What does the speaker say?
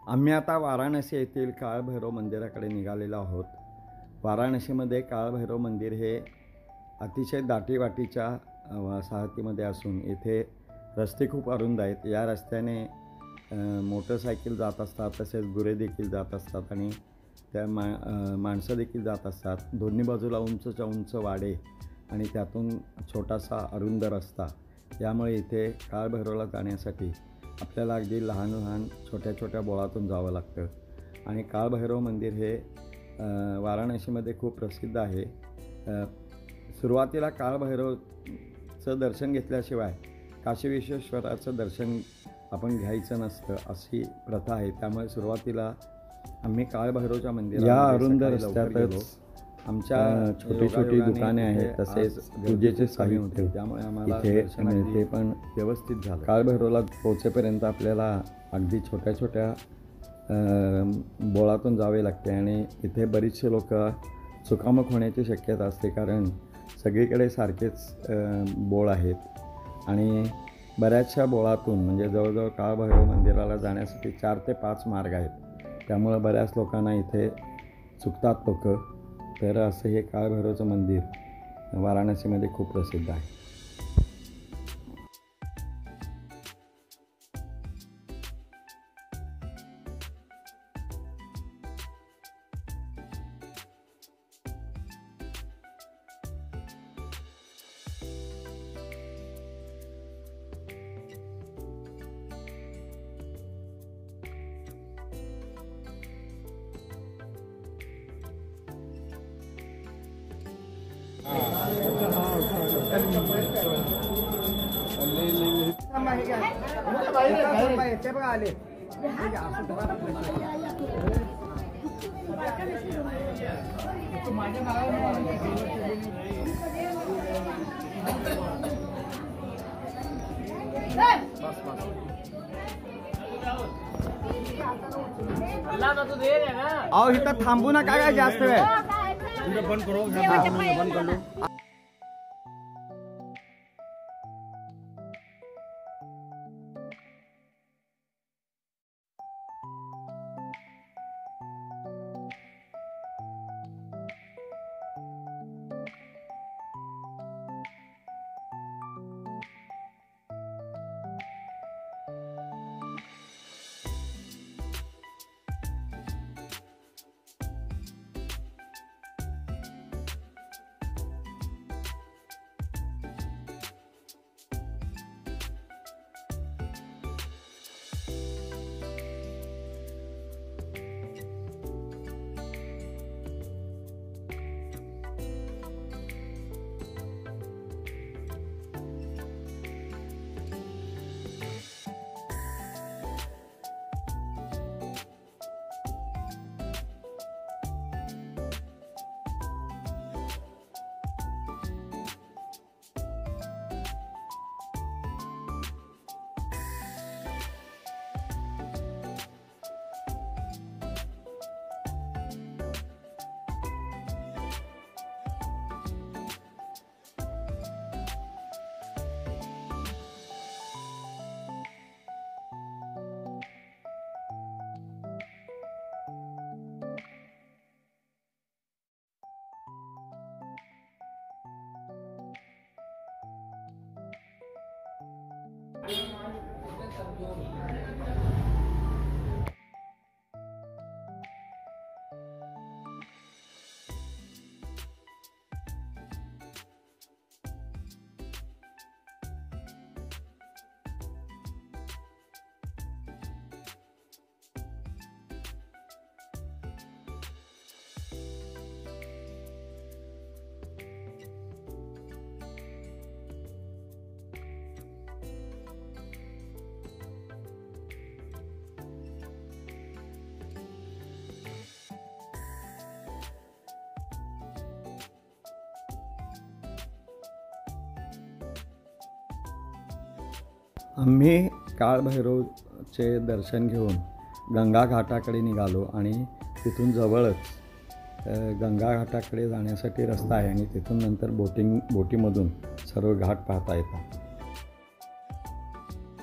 आम्ही आता वाराणसी येथील काळभैरव मंदिराकडे निघालेलो आहोत। वाराणसीमध्ये काळभैरव मंदिर हे अतिशय दाटीवाटीच्या वसाहतीमध्ये असून येथे रस्ते खूप अरुंद आहेत। या रस्त्याने मोटरसायकल जात असतात, तसेच गुरे देखील जात असतात आणि त्या माणसं देखील जात असतात। दोन्ही बाजूला उंचच्या उंच वाडे आणि त्यातून छोटासा अरुंद रस्ता, यामुळे इथे काळभैरवला जाण्यासाठी आपल्याला अगदी लहान लहान छोट्या छोट्या बोळातून जावं लागतं। आणि काळभैरव मंदिर हे वाराणसीमध्ये खूप प्रसिद्ध आहे। सुरुवातीला काळभैरवचं दर्शन घेतल्याशिवाय काशी विश्वेश्वराचं दर्शन आपण घ्यायचं नसतं, अशी प्रथा आहे। त्यामुळे सुरुवातीला आम्ही काळभैरवच्या मंदिरात या अरुंद रस्त्यातच आमच्या छोटी छोटी दुकाने आहेत, तसेच पूजेचे साहित्य, त्यामुळे आम्हाला इथे पण व्यवस्थित झालं। काळभैरवला पोहोचेपर्यंत आपल्याला अगदी छोट्या छोट्या बोळातून जावे लागते आणि इथे बरीचसे लोक चुकामुक होण्याची शक्यता असते, कारण सगळीकडे सारखेच बोळ आहेत आणि बऱ्याचशा बोळातून म्हणजे जवळजवळ काळभैरव मंदिराला जाण्यासाठी 4 ते 5 मार्ग आहेत। त्यामुळे बऱ्याच लोकांना इथे चुकतात लोक। तर असं हे काळभैरवचं मंदिर वाराणसीमध्ये खूप प्रसिद्ध आहे। आओ इथं थांबू नका काय जास्त वेळ। बंद करो, बंद कर लो। आम्ही काळभैरवचे दर्शन घेऊन गंगा घाटाकडे निघालो आणि तिथून जवळच गंगा घाटाकडे जाण्यासाठी रस्ता आहे आणि तिथून नंतर बोटीमधून सर्व घाट पाहता येतात।